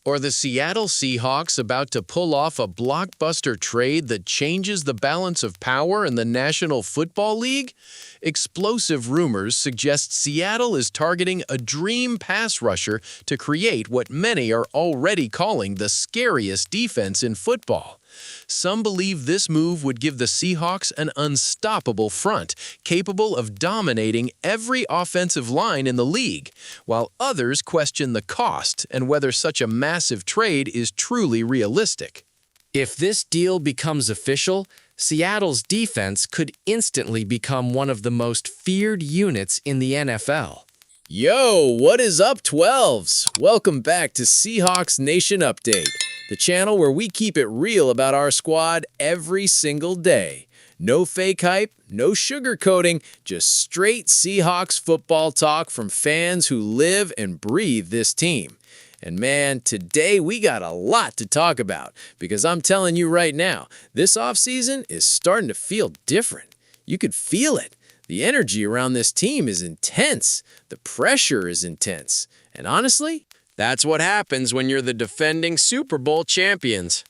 Or the Seattle Seahawks about to pull off a blockbuster trade that changes the balance of power in the National Football League? Explosive rumors suggest Seattle is targeting a dream pass rusher to create what many are already calling the scariest defense in football. Some believe this move would give the Seahawks an unstoppable front, capable of dominating every offensive line in the league, while others question the cost and whether such a massive trade is truly realistic. If this deal becomes official, Seattle's defense could instantly become one of the most feared units in the NFL. Yo, what is up, 12s? Welcome back to Seahawks Nation Update, the channel where we keep it real about our squad every single day. No fake hype, no sugarcoating, just straight Seahawks football talk from fans who live and breathe this team. And man, today we got a lot to talk about because I'm telling you right now, this offseason is starting to feel different. You could feel it. The energy around this team is intense. The pressure is intense. And honestly, that's what happens when you're the defending Super Bowl champions.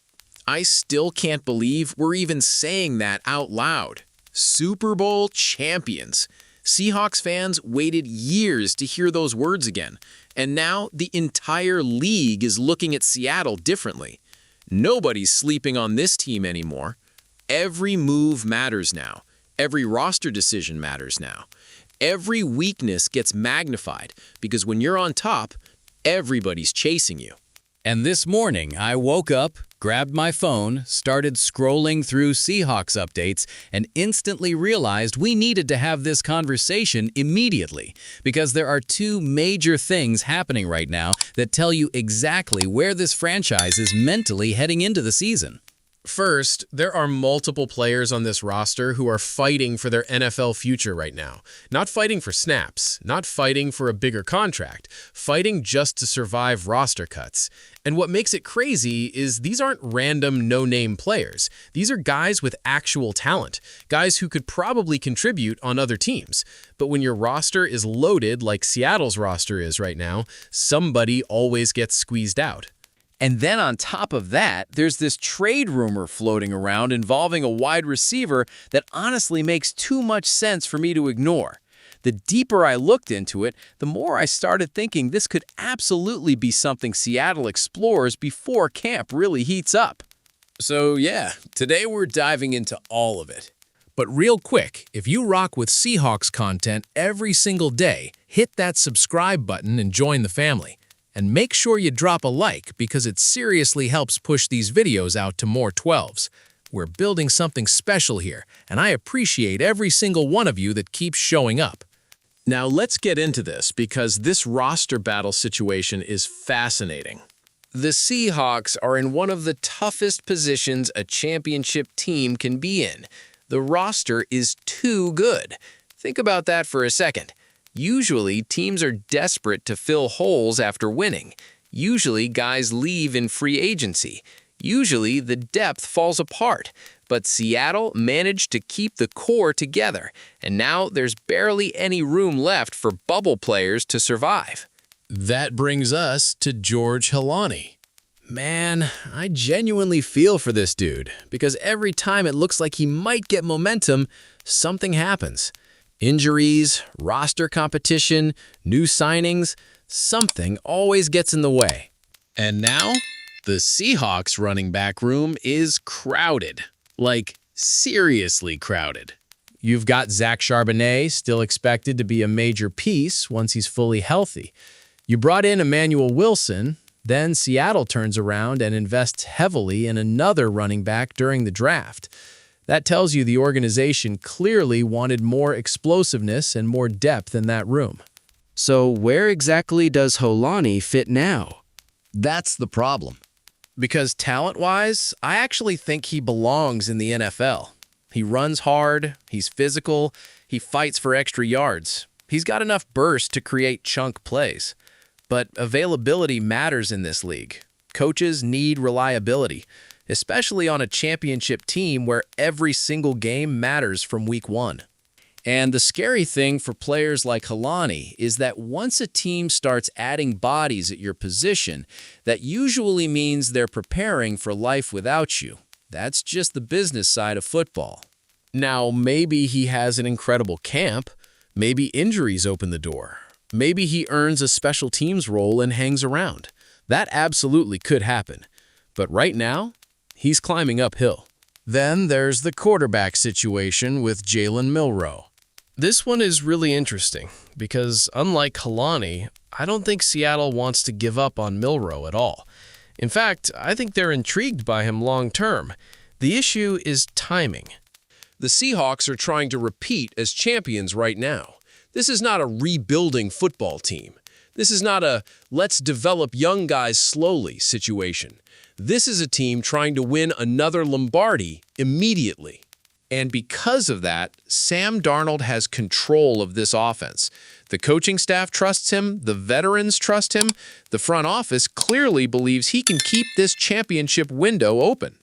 I still can't believe we're even saying that out loud. Super Bowl champions. Seahawks fans waited years to hear those words again, and now the entire league is looking at Seattle differently. Nobody's sleeping on this team anymore. Every move matters now. Every roster decision matters now. Every weakness gets magnified because when you're on top, everybody's chasing you. And this morning, I woke up, grabbed my phone, started scrolling through Seahawks updates, and instantly realized we needed to have this conversation immediately because there are two major things happening right now that tell you exactly where this franchise is mentally heading into the season. First, there are multiple players on this roster who are fighting for their NFL future right now. Not fighting for snaps, not fighting for a bigger contract, fighting just to survive roster cuts. And what makes it crazy is these aren't random no-name players. These are guys with actual talent, guys who could probably contribute on other teams. But when your roster is loaded like Seattle's roster is right now, somebody always gets squeezed out. And then on top of that, there's this trade rumor floating around involving a wide receiver that honestly makes too much sense for me to ignore. The deeper I looked into it, the more I started thinking this could absolutely be something Seattle explores before camp really heats up. So yeah, today we're diving into all of it. But real quick, if you rock with Seahawks content every single day, hit that subscribe button and join the family. And make sure you drop a like because it seriously helps push these videos out to more 12s. We're building something special here, and I appreciate every single one of you that keeps showing up. Now let's get into this because this roster battle situation is fascinating. The Seahawks are in one of the toughest positions a championship team can be in. The roster is too good. Think about that for a second. Usually, teams are desperate to fill holes after winning. Usually, guys leave in free agency. Usually, the depth falls apart. But Seattle managed to keep the core together, and now there's barely any room left for bubble players to survive. That brings us to George Helani. Man, I genuinely feel for this dude, because every time it looks like he might get momentum, something happens. Injuries, roster competition, new signings, something always gets in the way. And now, the Seahawks running back room is crowded. Like, seriously crowded. You've got Zach Charbonnet, still expected to be a major piece once he's fully healthy. You brought in Emmanuel Wilson, then Seattle turns around and invests heavily in another running back during the draft. That tells you the organization clearly wanted more explosiveness and more depth in that room. So where exactly does Helani fit now? That's the problem. Because talent-wise, I actually think he belongs in the NFL. He runs hard, he's physical, he fights for extra yards. He's got enough burst to create chunk plays. But availability matters in this league. Coaches need reliability, especially on a championship team where every single game matters from week one. And the scary thing for players like Kalani is that once a team starts adding bodies at your position, that usually means they're preparing for life without you. That's just the business side of football. Now, maybe he has an incredible camp. Maybe injuries open the door. Maybe he earns a special teams role and hangs around. That absolutely could happen. But right now, he's climbing uphill. Then there's the quarterback situation with Jalen Milroe. This one is really interesting because, unlike Kalani, I don't think Seattle wants to give up on Milroe at all. In fact, I think they're intrigued by him long term. The issue is timing. The Seahawks are trying to repeat as champions right now. This is not a rebuilding football team. This is not a let's develop young guys slowly situation. This is a team trying to win another Lombardi immediately. And because of that, Sam Darnold has control of this offense. The coaching staff trusts him, the veterans trust him, the front office clearly believes he can keep this championship window open.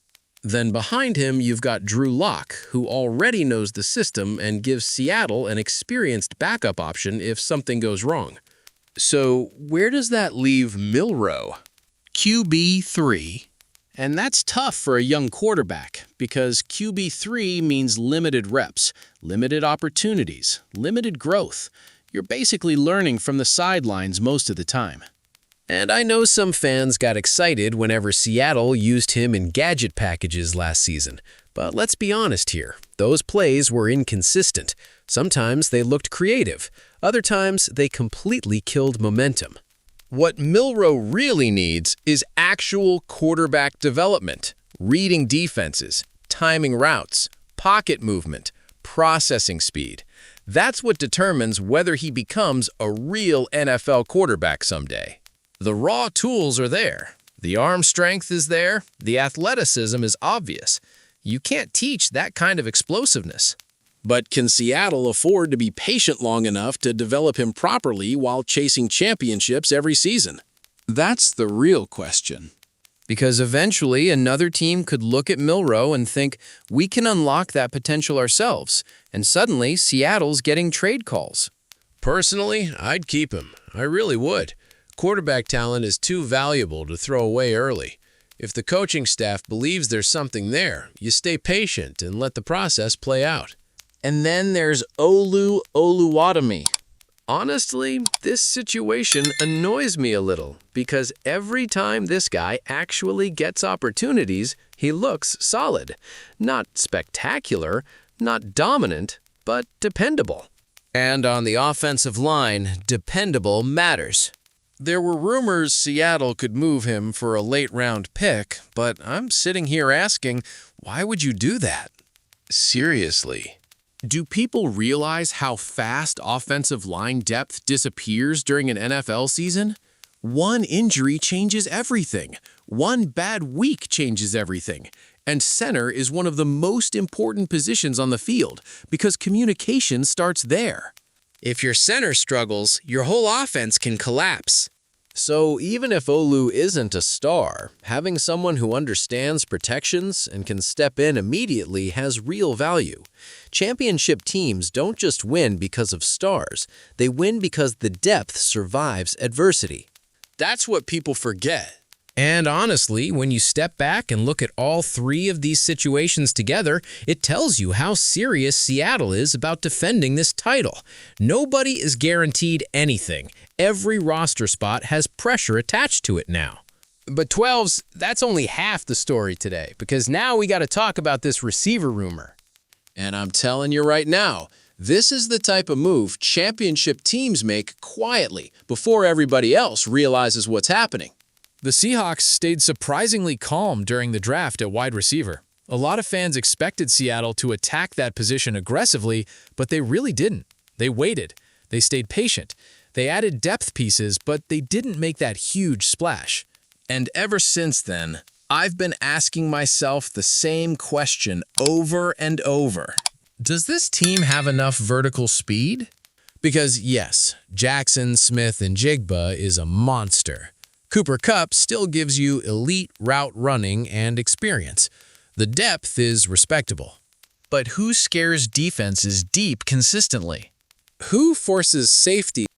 Then behind him, you've got Drew Lock, who already knows the system and gives Seattle an experienced backup option if something goes wrong. So where does that leave Milroe? QB3. And that's tough for a young quarterback because QB3 means limited reps, limited opportunities, limited growth. You're basically learning from the sidelines most of the time. And I know some fans got excited whenever Seattle used him in gadget packages last season. But let's be honest here, those plays were inconsistent. Sometimes they looked creative, other times they completely killed momentum. What Milroe really needs is actual quarterback development, reading defenses, timing routes, pocket movement, processing speed. That's what determines whether he becomes a real NFL quarterback someday. The raw tools are there. The arm strength is there. The athleticism is obvious. You can't teach that kind of explosiveness. But can Seattle afford to be patient long enough to develop him properly while chasing championships every season? That's the real question. Because eventually another team could look at Milroe and think, we can unlock that potential ourselves, and suddenly Seattle's getting trade calls. Personally, I'd keep him. I really would. Quarterback talent is too valuable to throw away early. If the coaching staff believes there's something there, you stay patient and let the process play out. And then there's Olu Oluwatimi. Honestly, this situation annoys me a little because every time this guy actually gets opportunities, he looks solid. Not spectacular, not dominant, but dependable. And on the offensive line, dependable matters. There were rumors Seattle could move him for a late-round pick, but I'm sitting here asking, why would you do that? Seriously. Do people realize how fast offensive line depth disappears during an NFL season? One injury changes everything. One bad week changes everything. And center is one of the most important positions on the field because communication starts there. If your center struggles, your whole offense can collapse. So even if Olu isn't a star, having someone who understands protections and can step in immediately has real value. Championship teams don't just win because of stars, they win because the depth survives adversity. That's what people forget. And honestly, when you step back and look at all three of these situations together, it tells you how serious Seattle is about defending this title. Nobody is guaranteed anything. Every roster spot has pressure attached to it now. But 12s, that's only half the story today, because now we got to talk about this receiver rumor. And I'm telling you right now, this is the type of move championship teams make quietly before everybody else realizes what's happening. The Seahawks stayed surprisingly calm during the draft at wide receiver. A lot of fans expected Seattle to attack that position aggressively, but they really didn't. They waited. They stayed patient. They added depth pieces, but they didn't make that huge splash. And ever since then, I've been asking myself the same question over and over. Does this team have enough vertical speed? Because yes, Jackson, Smith, and Jigba is a monster. Cooper Kupp still gives you elite route running and experience. The depth is respectable. But who scares defenses deep consistently? Who forces safety